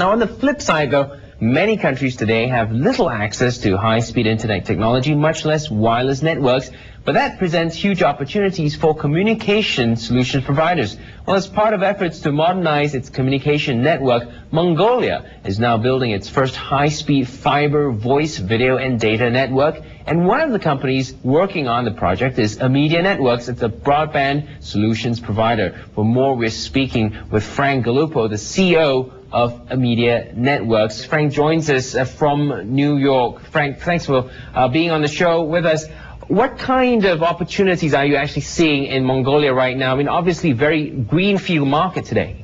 Now, on the flip side, though, many countries today have little access to high-speed internet technology, much less wireless networks. But that presents huge opportunities for communication solutions providers. Well, as part of efforts to modernize its communication network, Mongolia is now building its first high-speed fiber voice, video, and data network. And one of the companies working on the project is Amedia Networks. It's a broadband solutions provider. For more, we're speaking with Frank Galuppo, the CEO of Amedia Networks. Frank joins us from New York. Frank, thanks for being on the show with us. What kind of opportunities are you actually seeing in Mongolia right now? I mean, obviously, very greenfield market today.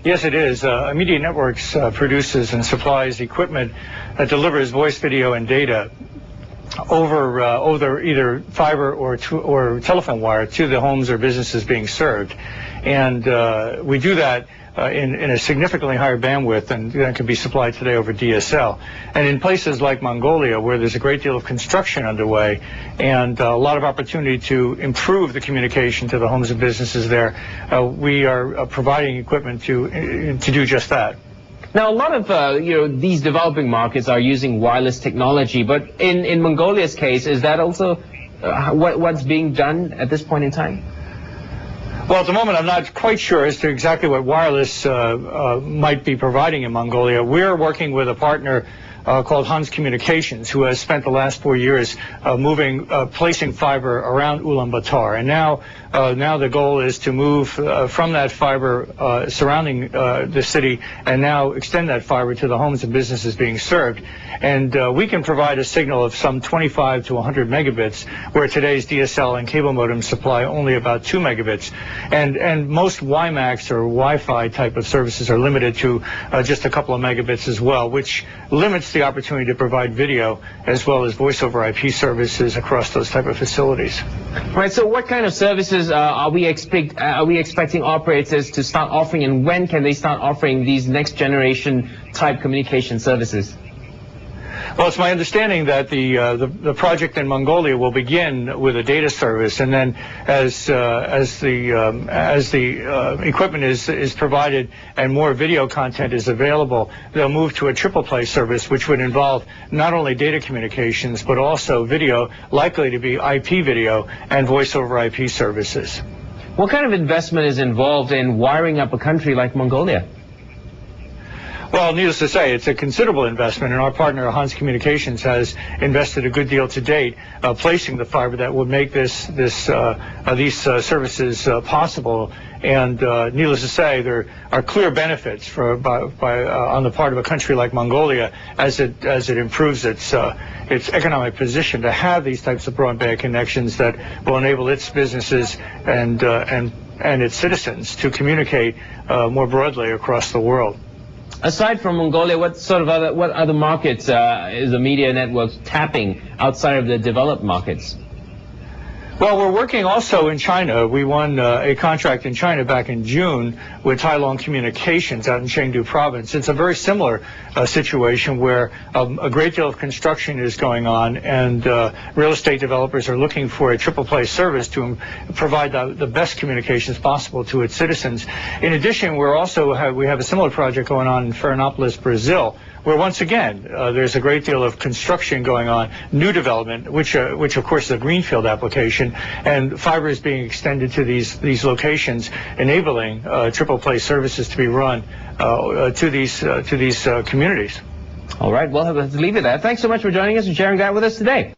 Yes, it is. Amedia Networks produces and supplies equipment that delivers voice, video, and data over either fiber or telephone wire to the homes or businesses being served. And we do that in a significantly higher bandwidth than can be supplied today over DSL. And in places like Mongolia, where there's a great deal of construction underway and a lot of opportunity to improve the communication to the homes and businesses there, we are providing equipment to do just that. Now, a lot of these developing markets are using wireless technology, but in Mongolia's case, is that also what's being done at this point in time? Well, at the moment, I'm not quite sure as to exactly what wireless might be providing in Mongolia. We're working with a partner called Hans Communications, who has spent the last 4 years placing fiber around Ulaanbaatar. And now the goal is to move from that fiber surrounding the city and now extend that fiber to the homes and businesses being served. And we can provide a signal of some 25 to 100 megabits, where today's DSL and cable modems supply only about 2 megabits. And most WiMAX or Wi-Fi type of services are limited to just a couple of megabits as well, which limits the opportunity to provide video as well as voice over IP services across those type of facilities. Right. So what kind of services are we expecting operators to start offering, and when can they start offering these next generation type communication services? Well, it's my understanding that the project in Mongolia will begin with a data service, and then as the equipment is provided and more video content is available, they'll move to a triple play service, which would involve not only data communications but also video, likely to be IP video and voice over IP services. What kind of investment is involved in wiring up a country like Mongolia? Well, needless to say, it's a considerable investment, and our partner, Hans Communications, has invested a good deal to date, placing the fiber that would make these services possible. And needless to say, there are clear benefits on the part of a country like Mongolia as it improves its economic position to have these types of broadband connections that will enable its businesses and its citizens to communicate more broadly across the world. Aside from Mongolia, what other markets is Amedia Networks tapping outside of the developed markets? Well, we're working also in China. We won a contract in China back in June with Tailong Communications out in Chengdu province. It's a very similar situation where a great deal of construction is going on, and real estate developers are looking for a triple play service to provide the best communications possible to its citizens. In addition, we have a similar project going on in Florianopolis, Brazil, where once again there's a great deal of construction going on, new development, which of course is a greenfield application, and fiber is being extended to these locations, enabling triple play services to be run to these communities. All right, well, let's leave it there. Thanks so much for joining us and sharing that with us today.